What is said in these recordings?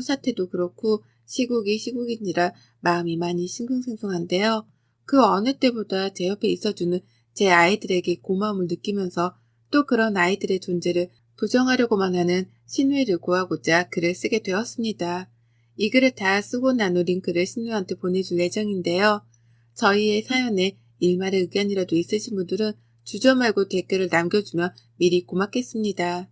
사태도 그렇고 시국이 시국인지라 마음이 많이 싱숭생숭한데요. 그 어느 때보다 제 옆에 있어주는 제 아이들에게 고마움을 느끼면서 또 그런 아이들의 존재를 부정하려고만 하는 신우이를 구하고자 글을 쓰게 되었습니다. 이 글을 다 쓰고 나누린 글을 신우이한테 보내줄 예정인데요. 저희의 사연에 일말의 의견이라도 있으신 분들은 주저 말고 댓글을 남겨주면 미리 고맙겠습니다.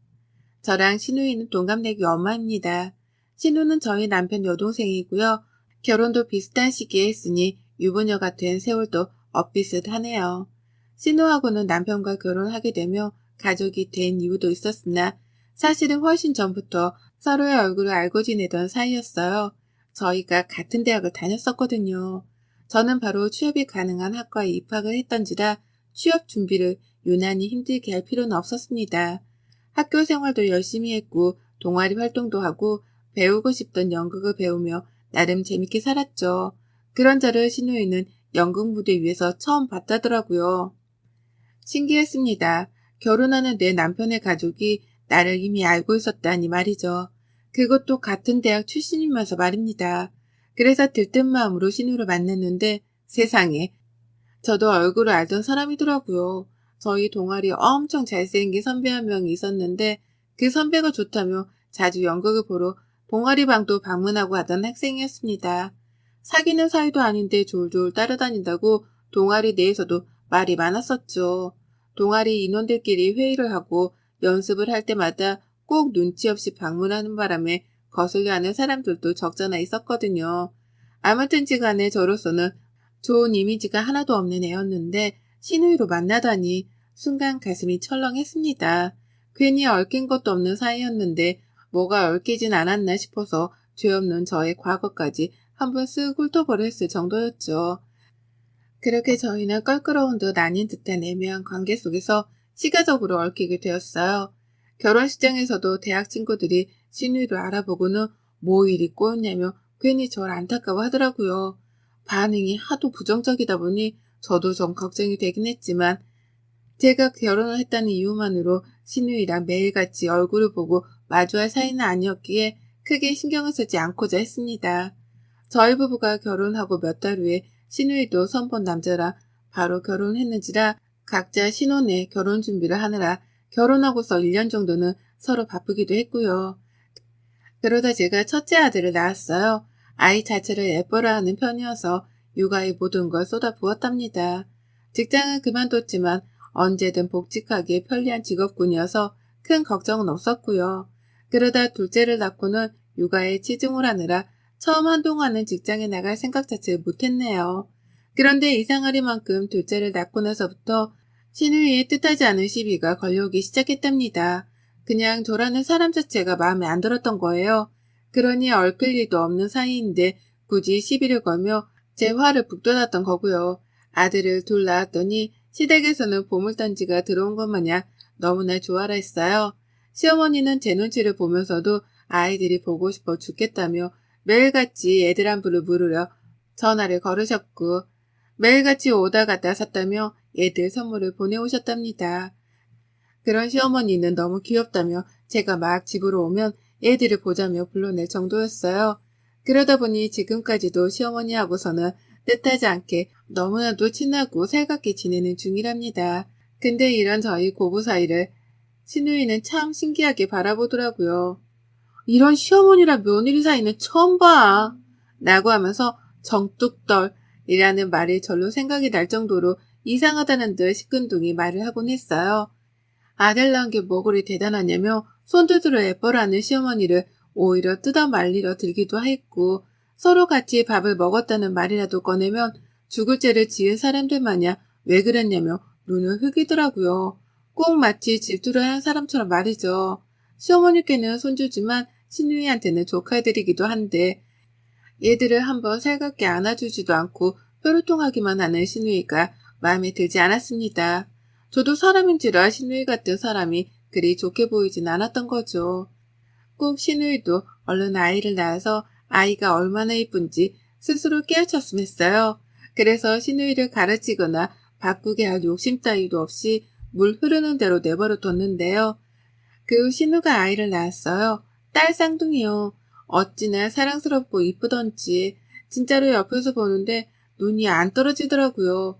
저랑 신우이는 동갑내기 엄마입니다. 신우는 저희 남편 여동생이고요. 결혼도 비슷한 시기에 했으니 유부녀가 된 세월도 엇비슷하네요. 신우하고는 남편과 결혼하게 되며 가족이 된 이유도 있었으나 사실은 훨씬 전부터 서로의 얼굴을 알고 지내던 사이였어요. 저희가 같은 대학을 다녔었거든요. 저는 바로 취업이 가능한 학과에 입학을 했던지라 취업 준비를 유난히 힘들게 할 필요는 없었습니다. 학교 생활도 열심히 했고 동아리 활동도 하고 배우고 싶던 연극을 배우며 나름 재밌게 살았죠. 그런 저를 신우이는 연극 무대 위에서 처음 봤다더라고요. 신기했습니다. 결혼하는 내 남편의 가족이 나를 이미 알고 있었다니 말이죠. 그것도 같은 대학 출신이면서 말입니다. 그래서 들뜬 마음으로 신우를 만났는데 세상에 저도 얼굴을 알던 사람이더라고요. 저희 동아리 엄청 잘생긴 선배 한 명이 있었는데 그 선배가 좋다며 자주 연극을 보러 동아리 방도 방문하고 하던 학생이었습니다. 사귀는 사이도 아닌데 졸졸 따라다닌다고 동아리 내에서도 말이 많았었죠. 동아리 인원들끼리 회의를 하고 연습을 할 때마다 꼭 눈치 없이 방문하는 바람에 거슬려하는 사람들도 적잖아 있었거든요. 아무튼지 간에 저로서는 좋은 이미지가 하나도 없는 애였는데 신우이로 만나다니 순간 가슴이 철렁했습니다. 괜히 얽힌 것도 없는 사이였는데 뭐가 얽히진 않았나 싶어서 죄 없는 저의 과거까지 한번 쓱 훑어버렸을 정도였죠. 그렇게 저희는 껄끄러운 듯 아닌 듯한 애매한 관계 속에서 시가적으로 얽히게 되었어요. 결혼식장에서도 대학 친구들이 신우이를 알아보고는 뭐 일이 꼬였냐며 괜히 절 안타까워 하더라고요. 반응이 하도 부정적이다 보니 저도 좀 걱정이 되긴 했지만 제가 결혼을 했다는 이유만으로 신우이랑 매일같이 얼굴을 보고 마주할 사이는 아니었기에 크게 신경을 쓰지 않고자 했습니다. 저희 부부가 결혼하고 몇 달 후에 신우이도 선본 남자랑 바로 결혼했는지라 각자 신혼에 결혼 준비를 하느라 결혼하고서 1년 정도는 서로 바쁘기도 했고요. 그러다 제가 첫째 아들을 낳았어요. 아이 자체를 예뻐라 하는 편이어서 육아에 모든 걸 쏟아부었답니다. 직장은 그만뒀지만 언제든 복직하기에 편리한 직업군이어서 큰 걱정은 없었고요. 그러다 둘째를 낳고는 육아에 치중을 하느라 처음 한동안은 직장에 나갈 생각 자체를 못했네요. 그런데 이상하리만큼 둘째를 낳고 나서부터 신우이의 뜻하지 않은 시비가 걸려오기 시작했답니다. 그냥 저라는 사람 자체가 마음에 안 들었던 거예요. 그러니 얽힐 일도 없는 사이인데 굳이 시비를 걸며 제 화를 북돋았던 거고요. 아들을 둘 낳았더니 시댁에서는 보물단지가 들어온 것 마냥 너무나 좋아라 했어요. 시어머니는 제 눈치를 보면서도 아이들이 보고 싶어 죽겠다며 매일같이 애들 안부를 물으려 전화를 걸으셨고 매일같이 오다 갔다 샀다며 애들 선물을 보내오셨답니다. 그런 시어머니는 너무 귀엽다며 제가 막 집으로 오면 애들을 보자며 불러낼 정도였어요. 그러다 보니 지금까지도 시어머니하고서는 뜻하지 않게 너무나도 친하고 살갑게 지내는 중이랍니다. 근데 이런 저희 고부 사이를 신우이는 참 신기하게 바라보더라고요. 이런 시어머니랑 며느리 사이는 처음 봐. 라고 하면서 정뚝떨이라는 말이 절로 생각이 날 정도로 이상하다는 듯 시큰둥이 말을 하곤 했어요. 아들 낳은 게 뭐 그리 대단하냐며 손두드려 예뻐라는 시어머니를 오히려 뜯어 말리러 들기도 했고 서로 같이 밥을 먹었다는 말이라도 꺼내면 죽을 죄를 지은 사람들 마냥 왜 그랬냐며 눈을 흘기더라고요. 꼭 마치 질투를 한 사람처럼 말이죠. 시어머니께는 손주지만 신우이한테는 조카들이기도 한데 얘들을 한번 살갑게 안아주지도 않고 혈루통하기만 하는 신우이가 마음에 들지 않았습니다. 저도 사람인지라 신우이 같은 사람이 그리 좋게 보이진 않았던 거죠. 꼭 신우이도 얼른 아이를 낳아서 아이가 얼마나 이쁜지 스스로 깨우쳤으면 했어요. 그래서 신우이를 가르치거나 바꾸게 할 욕심 따위도 없이 물 흐르는 대로 내버려 뒀는데요. 그 후 신우가 아이를 낳았어요. 딸 쌍둥이요. 어찌나 사랑스럽고 이쁘던지 진짜로 옆에서 보는데 눈이 안 떨어지더라고요.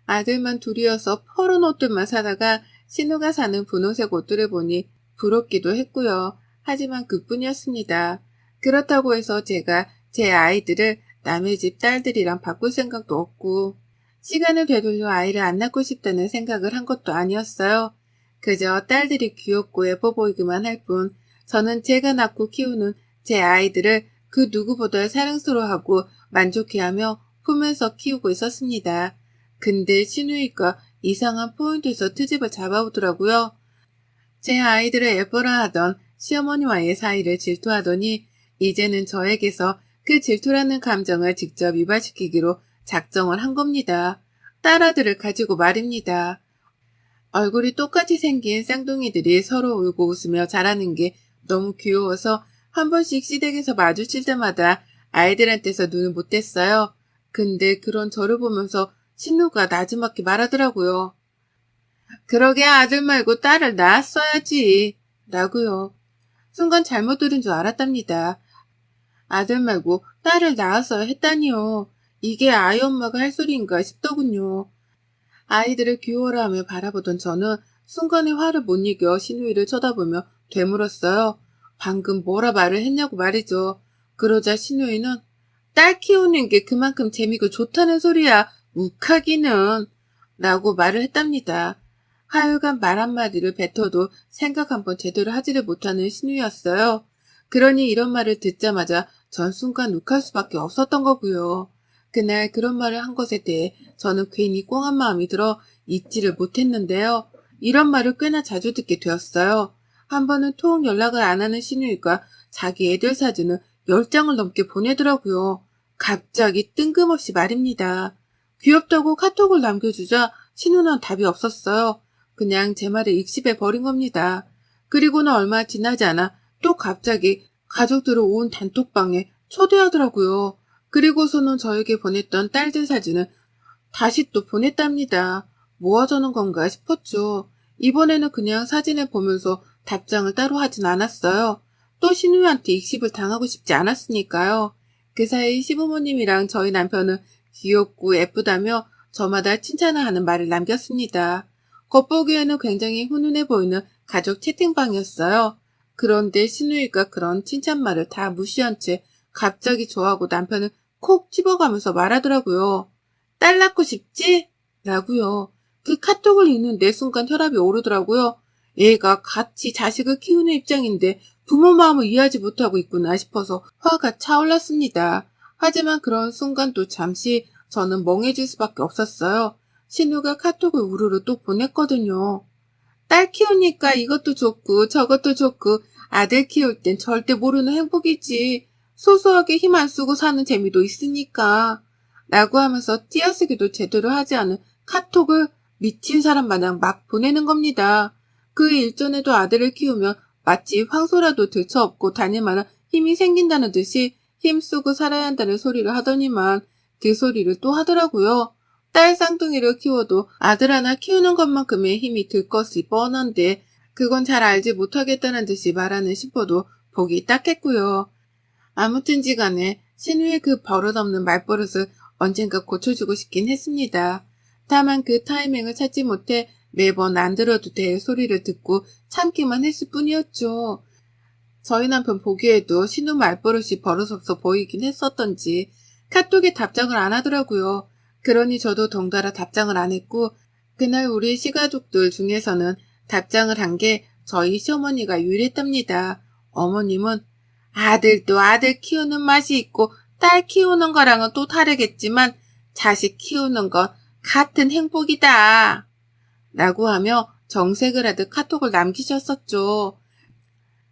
아들만 둘이어서 퍼런 옷들만 사다가 신우가 사는 분홍색 옷들을 보니 부럽기도 했고요. 하지만 그뿐이었습니다. 그렇다고 해서 제가 제 아이들을 남의 집 딸들이랑 바꿀 생각도 없고 시간을 되돌려 아이를 안 낳고 싶다는 생각을 한 것도 아니었어요. 그저 딸들이 귀엽고 예뻐 보이기만 할 뿐 저는 제가 낳고 키우는 제 아이들을 그 누구보다 사랑스러워하고 만족해하며 품에서 키우고 있었습니다. 근데 신우이가 이상한 포인트에서 트집을 잡아오더라고요. 제 아이들을 예뻐라 하던 시어머니와의 사이를 질투하더니 이제는 저에게서 그 질투라는 감정을 직접 유발시키기로 작정을 한 겁니다. 딸아들을 가지고 말입니다. 얼굴이 똑같이 생긴 쌍둥이들이 서로 울고 웃으며 자라는 게 너무 귀여워서 한 번씩 시댁에서 마주칠 때마다 아이들한테서 눈을 못 뗐어요. 근데 그런 저를 보면서 신우가 나지막히 말하더라고요. 그러게 아들 말고 딸을 낳았어야지. 라고요. 순간 잘못 들은 줄 알았답니다. 아들 말고 딸을 낳았어야 했다니요. 이게 아이 엄마가 할 소리인가 싶더군요. 아이들을 귀여워라 하며 바라보던 저는 순간에 화를 못 이겨 신우이를 쳐다보며 되물었어요. 방금 뭐라 말을 했냐고 말이죠. 그러자 신우이는 딸 키우는 게 그만큼 재미고 좋다는 소리야. 욱하기는. 라고 말을 했답니다. 하여간 말 한마디를 뱉어도 생각 한번 제대로 하지를 못하는 신우이였어요. 그러니 이런 말을 듣자마자 전 순간 욱할 수밖에 없었던 거고요. 그날 그런 말을 한 것에 대해 저는 괜히 꽁한 마음이 들어 잊지를 못했는데요. 이런 말을 꽤나 자주 듣게 되었어요. 한 번은 통 연락을 안 하는 신우이가 자기 애들 사진을 10장을 넘게 보내더라고요. 갑자기 뜬금없이 말입니다. 귀엽다고 카톡을 남겨주자 신우는 답이 없었어요. 그냥 제 말에 익십해 버린 겁니다. 그리고는 얼마 지나지 않아 또 갑자기 가족들을 온 단톡방에 초대하더라고요. 그리고서는 저에게 보냈던 딸들 사진을 다시 또 보냈답니다. 뭐 하자는 건가 싶었죠. 이번에는 그냥 사진을 보면서 답장을 따로 하진 않았어요. 또 신우한테 익십을 당하고 싶지 않았으니까요. 그 사이 시부모님이랑 저희 남편은 귀엽고 예쁘다며 저마다 칭찬을 하는 말을 남겼습니다. 겉보기에는 굉장히 훈훈해 보이는 가족 채팅방이었어요. 그런데 신우이가 그런 칭찬말을 다 무시한 채 갑자기 저하고 남편을 콕 집어가면서 말하더라고요. 딸 낳고 싶지? 라고요. 그 카톡을 읽는데 순간 혈압이 오르더라고요. 얘가 같이 자식을 키우는 입장인데 부모 마음을 이해하지 못하고 있구나 싶어서 화가 차올랐습니다. 하지만 그런 순간 또 잠시 저는 멍해질 수밖에 없었어요. 신우가 카톡을 우르르 또 보냈거든요. 딸 키우니까 이것도 좋고 저것도 좋고 아들 키울 땐 절대 모르는 행복이지. 소소하게 힘 안 쓰고 사는 재미도 있으니까. 라고 하면서 띄어쓰기도 제대로 하지 않은 카톡을 미친 사람 마냥 막 보내는 겁니다. 그 일전에도 아들을 키우면 마치 황소라도 들쳐업고 다닐 만한 힘이 생긴다는 듯이 힘쓰고 살아야 한다는 소리를 하더니만 그 소리를 또 하더라고요. 딸 쌍둥이를 키워도 아들 하나 키우는 것만큼의 힘이 들 것이 뻔한데 그건 잘 알지 못하겠다는 듯이 말하는 싶어도 보기 딱했고요. 아무튼지 간에 신우의 그 버릇없는 말버릇을 언젠가 고쳐주고 싶긴 했습니다. 다만 그 타이밍을 찾지 못해 매번 안 들어도 될 소리를 듣고 참기만 했을 뿐이었죠. 저희 남편 보기에도 신우 말버릇이 버릇없어 보이긴 했었던지 카톡에 답장을 안 하더라고요. 그러니 저도 덩달아 답장을 안 했고 그날 우리 시가족들 중에서는 답장을 한 게 저희 시어머니가 유일했답니다. 어머님은 아들도 아들 키우는 맛이 있고 딸 키우는 거랑은 또 다르겠지만 자식 키우는 건 같은 행복이다. 라고 하며 정색을 하듯 카톡을 남기셨었죠.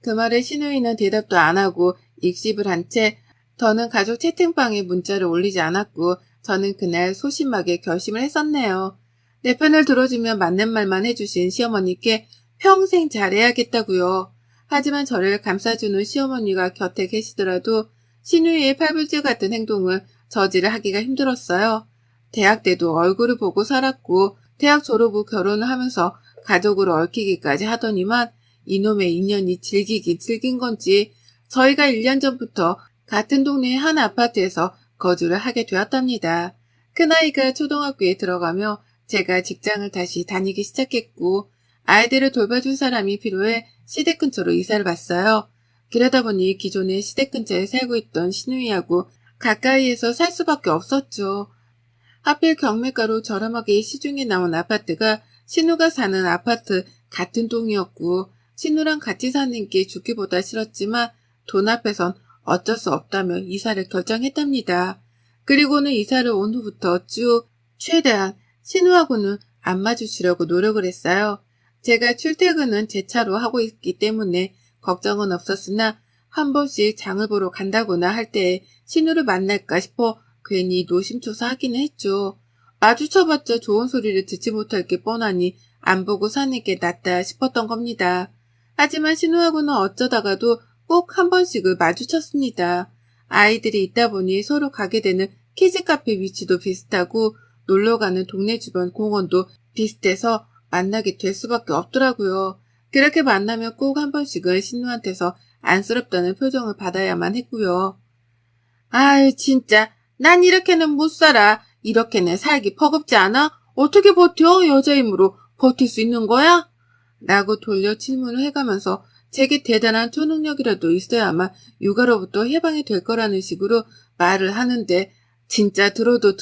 그 말에 신우이는 대답도 안 하고 익십을 한 채 더는 가족 채팅방에 문자를 올리지 않았고 저는 그날 소심하게 결심을 했었네요. 내 편을 들어주며 맞는 말만 해주신 시어머니께 평생 잘해야겠다고요. 하지만 저를 감싸주는 시어머니가 곁에 계시더라도 신우이의 팔불제 같은 행동을 저지를 하기가 힘들었어요. 대학 때도 얼굴을 보고 살았고 대학 졸업 후 결혼을 하면서 가족으로 얽히기까지 하더니만 이놈의 인연이 질기긴 질긴 건지 저희가 1년 전부터 같은 동네의 한 아파트에서 거주를 하게 되었답니다. 큰아이가 초등학교에 들어가며 제가 직장을 다시 다니기 시작했고 아이들을 돌봐줄 사람이 필요해 시댁 근처로 이사를 왔어요. 그러다 보니 기존에 시댁 근처에 살고 있던 시누이하고 가까이에서 살 수밖에 없었죠. 하필 경매가로 저렴하게 시중에 나온 아파트가 신우가 사는 아파트 같은 동이었고 신우랑 같이 사는 게 좋기보다 싫었지만 돈 앞에선 어쩔 수 없다며 이사를 결정했답니다. 그리고는 이사를 온 후부터 쭉 최대한 신우하고는 안 마주치려고 노력을 했어요. 제가 출퇴근은 제 차로 하고 있기 때문에 걱정은 없었으나 한 번씩 장을 보러 간다거나 할 때에 신우를 만날까 싶어 괜히 노심초사하기는 했죠. 마주쳐봤자 좋은 소리를 듣지 못할 게 뻔하니 안 보고 사는 게 낫다 싶었던 겁니다. 하지만 신우하고는 어쩌다가도 꼭 한 번씩을 마주쳤습니다. 아이들이 있다 보니 서로 가게 되는 키즈카페 위치도 비슷하고 놀러가는 동네 주변 공원도 비슷해서 만나게 될 수밖에 없더라고요. 그렇게 만나면 꼭 한 번씩은 신우한테서 안쓰럽다는 표정을 받아야만 했고요. 아유, 진짜. 난 이렇게는 못 살아. 이렇게는 살기 버겁지 않아? 어떻게 버텨? 여자 힘으로 버틸 수 있는 거야? 라고 돌려 질문을 해가면서 제게 대단한 초능력이라도 있어야만 육아로부터 해방이 될 거라는 식으로 말을 하는데 진짜 들어도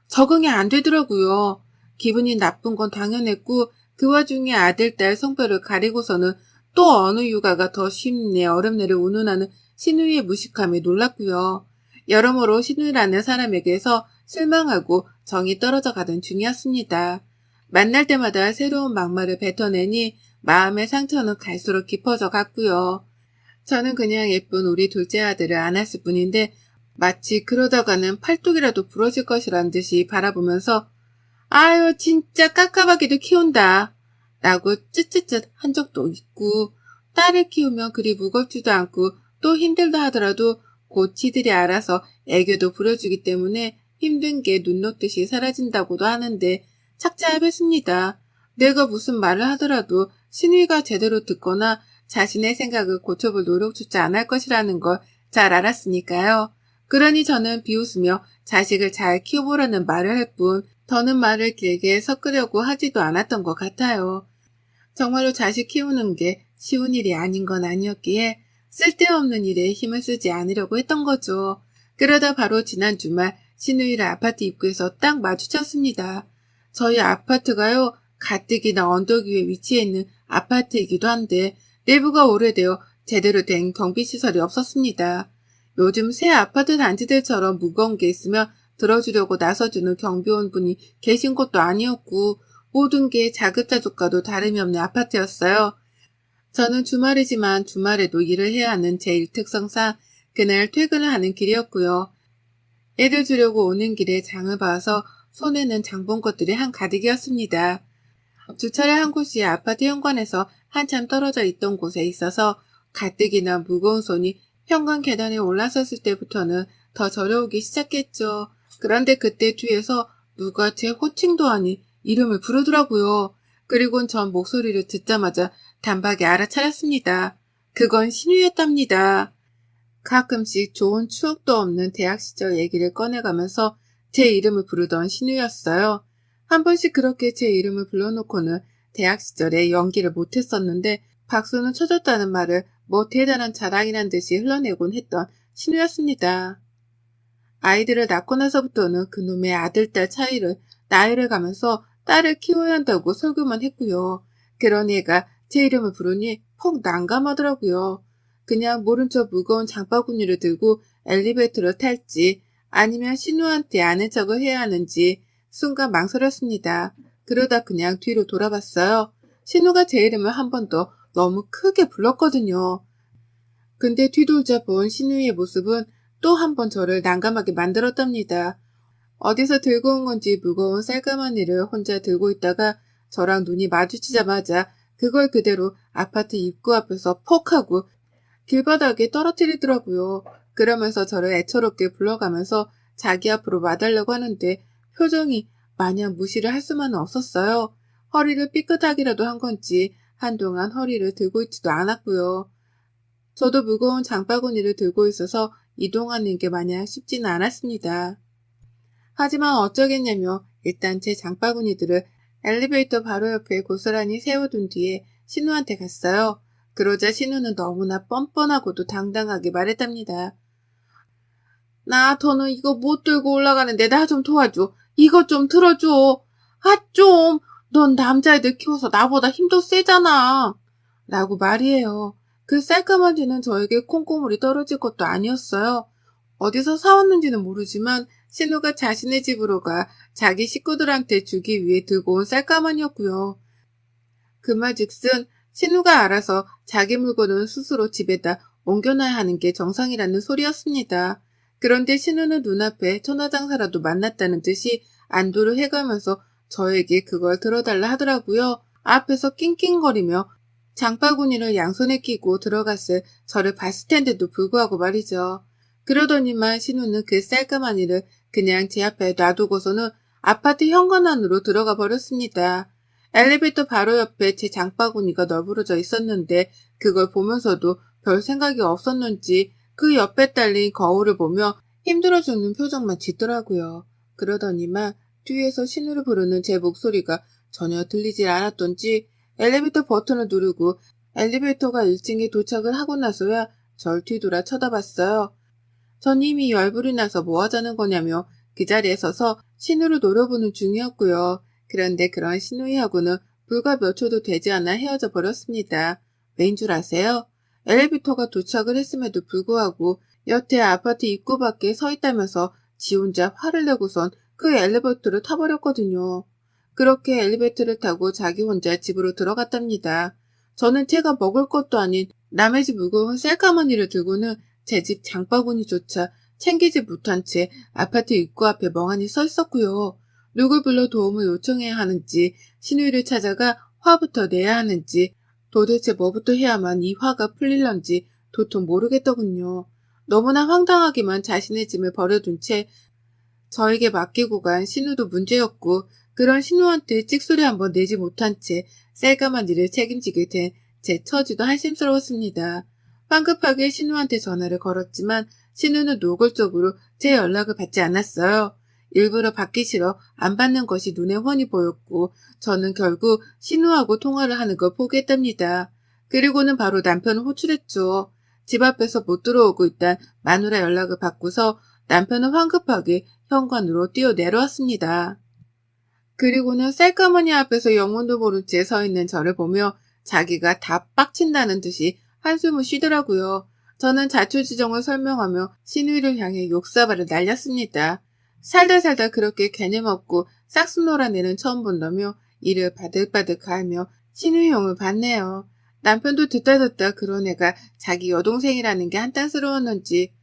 적응이 안 되더라고요. 기분이 나쁜 건 당연했고 그 와중에 아들, 딸 성별을 가리고서는 또 어느 육아가 더 쉽네 어렵네를 운운하는 신우이의 무식함에 놀랐고요. 여러모로 신우이라는 사람에게서 실망하고 정이 떨어져 가던 중이었습니다. 만날 때마다 새로운 막말을 뱉어내니 마음의 상처는 갈수록 깊어져 갔고요. 저는 그냥 예쁜 우리 둘째 아들을 안았을 뿐인데 마치 그러다가는 팔뚝이라도 부러질 것이란 듯이 바라보면서 아유 진짜 깝깝하게도 키운다 라고 쯧쯧쯧 한 적도 있고 딸을 키우면 그리 무겁지도 않고 또 힘들다 하더라도 곧 지들이 알아서 애교도 부려주기 때문에 힘든 게 눈 녹듯이 사라진다고도 하는데 착잡했습니다. 내가 무슨 말을 하더라도 신우이가 제대로 듣거나 자신의 생각을 고쳐볼 노력조차 안 할 것이라는 걸 잘 알았으니까요. 그러니 저는 비웃으며 자식을 잘 키워보라는 말을 할 뿐 더는 말을 길게 섞으려고 하지도 않았던 것 같아요. 정말로 자식 키우는 게 쉬운 일이 아닌 건 아니었기에 쓸데없는 일에 힘을 쓰지 않으려고 했던 거죠. 그러다 바로 지난 주말 신우이를 아파트 입구에서 딱 마주쳤습니다. 저희 아파트가요, 가뜩이나 언덕 위에 위치해 있는 아파트이기도 한데 내부가 오래되어 제대로 된 경비시설이 없었습니다. 요즘 새 아파트 단지들처럼 무거운 게 있으면 들어주려고 나서주는 경비원 분이 계신 것도 아니었고 모든 게 자급자족과도 다름이 없는 아파트였어요. 저는 주말이지만 주말에도 일을 해야 하는 제 일특성상 그날 퇴근을 하는 길이었고요. 애들 주려고 오는 길에 장을 봐서 손에는 장본 것들이 한가득이었습니다. 주차를 한 곳이 아파트 현관에서 한참 떨어져 있던 곳에 있어서 가뜩이나 무거운 손이 현관 계단에 올라섰을 때부터는 더 저려오기 시작했죠. 그런데 그때 뒤에서 누가 제 호칭도 아닌 이름을 부르더라고요. 그리곤 전 목소리를 듣자마자 단박에 알아차렸습니다. 그건 신우였답니다. 가끔씩 좋은 추억도 없는 대학 시절 얘기를 꺼내가면서 제 이름을 부르던 신우였어요. 한 번씩 그렇게 제 이름을 불러놓고는 대학 시절에 연기를 못했었는데 박수는 쳐줬다는 말을 뭐 대단한 자랑이란 듯이 흘러내곤 했던 신우였습니다. 아이들을 낳고 나서부터는 그놈의 아들, 딸 차이를 나이를 가면서 딸을 키워야 한다고 설교만 했고요. 그런 애가 제 이름을 부르니 퍽 난감하더라고요. 그냥 모른 척 무거운 장바구니를 들고 엘리베이터를 탈지 아니면 신우한테 아는 척을 해야 하는지 순간 망설였습니다. 그러다 그냥 뒤로 돌아봤어요. 신우가 제 이름을 한 번 더 너무 크게 불렀거든요. 근데 뒤돌자 본 신우의 모습은 또 한 번 저를 난감하게 만들었답니다. 어디서 들고 온 건지 무거운 쌀가마니를 혼자 들고 있다가 저랑 눈이 마주치자마자 그걸 그대로 아파트 입구 앞에서 퍽 하고 길바닥에 떨어뜨리더라고요. 그러면서 저를 애처롭게 불러가면서 자기 앞으로 와달라고 하는데 표정이 마냥 무시를 할 수만은 없었어요. 허리를 삐끗하기라도 한 건지 한동안 허리를 들고 있지도 않았고요. 저도 무거운 장바구니를 들고 있어서 이동하는 게 마냥 쉽지는 않았습니다. 하지만 어쩌겠냐며 일단 제 장바구니들을 엘리베이터 바로 옆에 고스란히 세워둔 뒤에 신우한테 갔어요. 그러자 신우는 너무나 뻔뻔하고도 당당하게 말했답니다. 나 더는 이거 못 들고 올라가는데 나 좀 도와줘. 이거 좀 들어줘. 아 좀. 넌 남자애들 키워서 나보다 힘도 세잖아. 라고 말이에요. 그 쌀까마귀는 저에게 콩고물이 떨어질 것도 아니었어요. 어디서 사왔는지는 모르지만 신우가 자신의 집으로 가 자기 식구들한테 주기 위해 들고 온 쌀가마니였고요. 그 말즉슨 신우가 알아서 자기 물건은 스스로 집에다 옮겨놔야 하는 게 정상이라는 소리였습니다. 그런데 신우는 눈앞에 천하장사라도 만났다는 듯이 안도를 해가면서 저에게 그걸 들어달라 하더라고요. 앞에서 낑낑거리며 장바구니를 양손에 끼고 들어갔을 저를 봤을 텐데도 불구하고 말이죠. 그러더니만 신우는 그 쌀까마니를 그냥 제 앞에 놔두고서는 아파트 현관 안으로 들어가 버렸습니다. 엘리베이터 바로 옆에 제 장바구니가 널브러져 있었는데 그걸 보면서도 별 생각이 없었는지 그 옆에 딸린 거울을 보며 힘들어 죽는 표정만 짓더라고요. 그러더니만 뒤에서 신우를 부르는 제 목소리가 전혀 들리질 않았던지 엘리베이터 버튼을 누르고 엘리베이터가 1층에 도착을 하고 나서야 절 뒤돌아 쳐다봤어요. 전 이미 열불이 나서 뭐 하자는 거냐며 그 자리에 서서 신우를 노려보는 중이었고요. 그런데 그런 신우이하고는 불과 몇 초도 되지 않아 헤어져 버렸습니다. 왜인 줄 아세요? 엘리베이터가 도착을 했음에도 불구하고 여태 아파트 입구 밖에 서 있다면서 지 혼자 화를 내고선 그 엘리베이터를 타버렸거든요. 그렇게 엘리베이터를 타고 자기 혼자 집으로 들어갔답니다. 저는 제가 먹을 것도 아닌 남의 집 무거운 쌀가마니를 들고는 제 집 장바구니조차 챙기지 못한 채 아파트 입구 앞에 멍하니 서 있었고요. 누굴 불러 도움을 요청해야 하는지, 신우이를 찾아가 화부터 내야 하는지, 도대체 뭐부터 해야만 이 화가 풀릴런지 도통 모르겠더군요. 너무나 황당하기만 자신의 짐을 버려둔 채 저에게 맡기고 간 신우도 문제였고 그런 신우한테 찍소리 한번 내지 못한 채 쌀까만 일을 책임지게 된 제 처지도 한심스러웠습니다. 황급하게 신우한테 전화를 걸었지만 신우는 노골적으로 제 연락을 받지 않았어요. 일부러 받기 싫어 안 받는 것이 눈에 훤히 보였고 저는 결국 신우하고 통화를 하는 걸 포기했답니다. 그리고는 바로 남편을 호출했죠. 집 앞에서 못 들어오고 있단 마누라 연락을 받고서 남편은 황급하게 현관으로 뛰어 내려왔습니다. 그리고는 쌀가마니 앞에서 영문도 모른 채 서 있는 저를 보며 자기가 다 빡친다는 듯이 한숨을 쉬더라고요. 저는 자초지종을 설명하며 신우이를 향해 욕사발을 날렸습니다. 살다 그렇게 개념 없고 싹수 놀아내는 처음 본다며 이를 바득바득 가하며 신우이 형을 봤네요. 남편도 듣다 그런 애가 자기 여동생이라는 게 한탄스러웠는지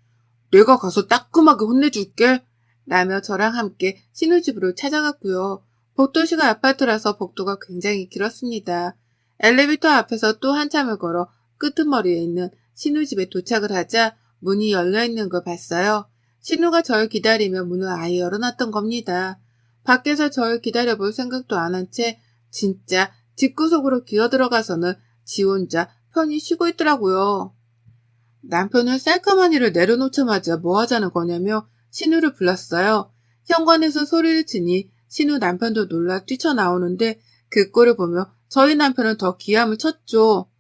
내가 가서 따끔하게 혼내줄게 라며 저랑 함께 신우 집으로 찾아갔고요. 복도시가 아파트라서 복도가 굉장히 길었습니다. 엘리베이터 앞에서 또 한참을 걸어 끄트머리에 있는 신우 집에 도착을 하자 문이 열려있는 걸 봤어요. 신우가 절 기다리며 문을 아예 열어놨던 겁니다. 밖에서 절 기다려볼 생각도 안 한 채 진짜 집구석으로 기어들어가서는 지 혼자 편히 쉬고 있더라고요. 남편은 쌀까마니를 내려놓자마자 뭐 하자는 거냐며 신우를 불렀어요. 현관에서 소리를 치니 신우 남편도 놀라 뛰쳐나오는데 그 꼴을 보며 저희 남편은 더 기함을 쳤죠.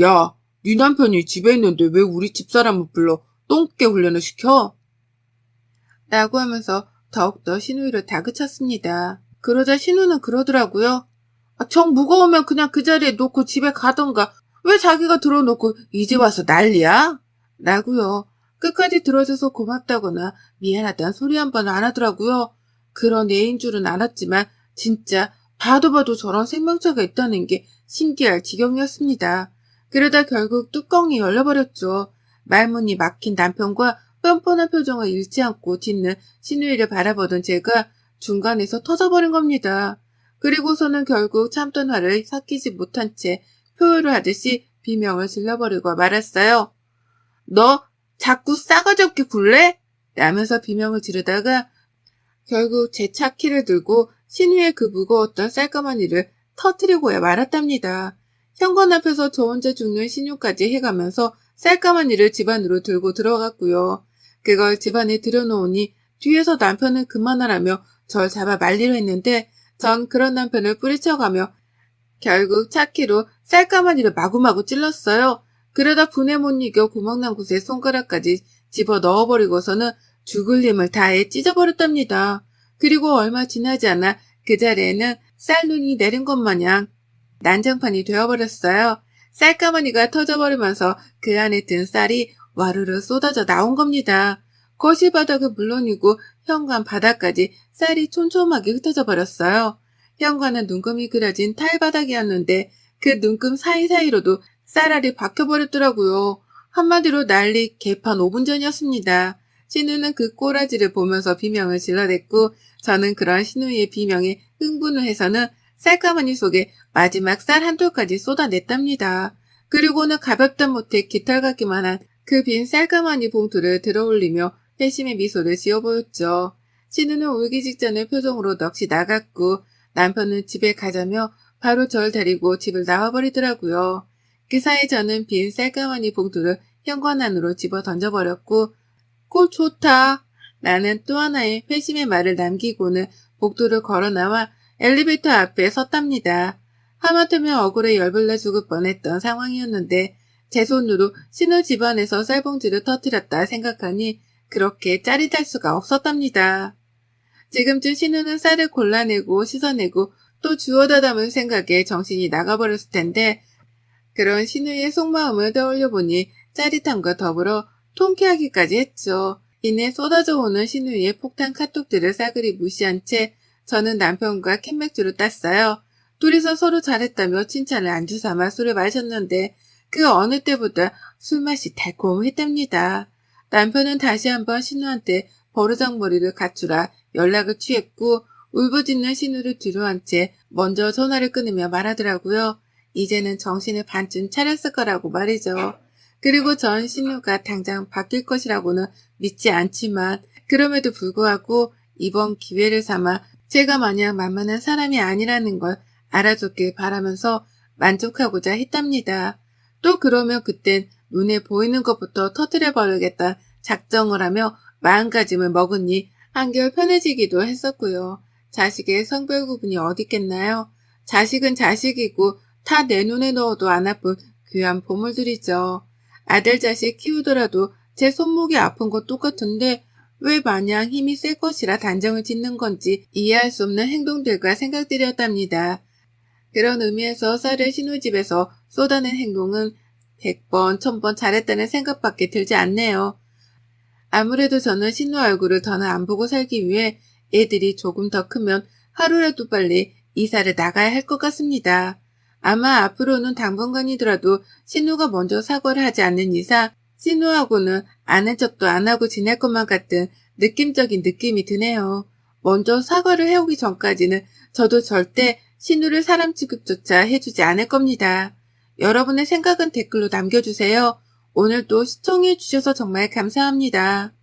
야, 네 남편이 집에 있는데 왜 우리 집사람을 불러 똥개 훈련을 시켜? 라고 하면서 더욱더 신우이를 다그쳤습니다. 그러자 신우는 그러더라고요. 정 무거우면 그냥 그 자리에 놓고 집에 가던가 왜 자기가 들어놓고 이제 와서 난리야? 라고요. 끝까지 들어줘서 고맙다거나 미안하다는 소리 한 번 안 하더라고요. 그런 애인 줄은 알았지만 진짜 봐도 저런 생명체가 있다는 게 신기할 지경이었습니다. 그러다 결국 뚜껑이 열려버렸죠. 말문이 막힌 남편과 뻔뻔한 표정을 잃지 않고 짖는 신우이를 바라보던 제가 중간에서 터져버린 겁니다. 그리고서는 결국 참던 화를 삭히지 못한 채 표효를 하듯이 비명을 질러버리고 말았어요. 너 자꾸 싸가지 없게 굴래? 라면서 비명을 지르다가 결국 제 차 키를 들고 신우의 그 무거웠던 쌀가마니를 터뜨리고야 말았답니다. 현관 앞에서 저 혼자 죽는 신우까지 해가면서 쌀가마니를 집 안으로 들고 들어갔고요. 그걸 집 안에 들여놓으니 뒤에서 남편은 그만하라며 절 잡아 말리려 했는데 전 그런 남편을 뿌리쳐가며 결국 차키로 쌀가마니를 마구마구 찔렀어요. 그러다 분에 못 이겨 구멍난 곳에 손가락까지 집어 넣어버리고서는 죽을 힘을 다해 찢어버렸답니다. 그리고 얼마 지나지 않아 그 자리에는 쌀눈이 내린 것 마냥 난장판이 되어버렸어요. 쌀가마니가 터져버리면서 그 안에 든 쌀이 와르르 쏟아져 나온 겁니다. 거실 바닥은 물론이고 현관 바닥까지 쌀이 촘촘하게 흩어져 버렸어요. 현관은 눈금이 그려진 타일바닥이었는데 그 눈금 사이사이로도 쌀알이 박혀버렸더라고요. 한마디로 난리 개판 5분 전이었습니다. 신우는 그 꼬라지를 보면서 비명을 질러댔고 저는 그런 신우의 비명에 흥분을 해서는 쌀가마니 속에 마지막 쌀 한 톨까지 쏟아냈답니다. 그리고는 가볍다 못해 깃털 같기만 한 그 빈 쌀가마니 봉투를 들어올리며 회심의 미소를 지어 보였죠. 신우는 울기 직전의 표정으로 넋이 나갔고 남편은 집에 가자며 바로 절 데리고 집을 나와버리더라고요. 그 사이 저는 빈 쌀가마니 봉투를 현관 안으로 집어 던져버렸고 꼴 좋다. 나는 또 하나의 회심의 말을 남기고는 복도를 걸어 나와 엘리베이터 앞에 섰답니다. 하마터면 억울해 열불나 죽을 뻔했던 상황이었는데 제 손으로 신우 집안에서 쌀봉지를 터뜨렸다 생각하니 그렇게 짜릿할 수가 없었답니다. 지금쯤 신우는 쌀을 골라내고 씻어내고 또 주워다 담을 생각에 정신이 나가버렸을 텐데 그런 신우의 속마음을 떠올려보니 짜릿함과 더불어 통쾌하기까지 했죠. 이내 쏟아져 오는 신우의 폭탄 카톡들을 싸그리 무시한 채 저는 남편과 캔맥주를 땄어요. 둘이서 서로 잘했다며 칭찬을 안주 삼아 술을 마셨는데 그 어느 때보다 술맛이 달콤했답니다. 남편은 다시 한번 신우한테 버르장머리를 갖추라 연락을 취했고 울부짖는 신우를 뒤로 한 채 먼저 전화를 끊으며 말하더라고요. 이제는 정신을 반쯤 차렸을 거라고 말이죠. 그리고 전 신우가 당장 바뀔 것이라고는 믿지 않지만 그럼에도 불구하고 이번 기회를 삼아 제가 마냥 만만한 사람이 아니라는 걸 알아줬길 바라면서 만족하고자 했답니다. 또 그러면 그땐 눈에 보이는 것부터 터뜨려버리겠다 작정을 하며 마음가짐을 먹으니 한결 편해지기도 했었고요. 자식의 성별 구분이 어딨겠나요? 자식은 자식이고 다 내 눈에 넣어도 안 아픈 귀한 보물들이죠. 아들 자식 키우더라도 제 손목이 아픈 거 똑같은데 왜 마냥 힘이 셀 것이라 단정을 짓는 건지 이해할 수 없는 행동들과 생각들이었답니다. 그런 의미에서 쌀을 신우집에서 쏟아낸 행동은 100번, 1000번 잘했다는 생각밖에 들지 않네요. 아무래도 저는 신우 얼굴을 더는 안 보고 살기 위해 애들이 조금 더 크면 하루라도 빨리 이사를 나가야 할 것 같습니다. 아마 앞으로는 당분간이더라도 신우가 먼저 사과를 하지 않는 이상 신우하고는 아는 척도 안 하고 지낼 것만 같은 느낌적인 느낌이 드네요. 먼저 사과를 해오기 전까지는 저도 절대 신우를 사람 취급조차 해주지 않을 겁니다. 여러분의 생각은 댓글로 남겨주세요. 오늘도 시청해주셔서 정말 감사합니다.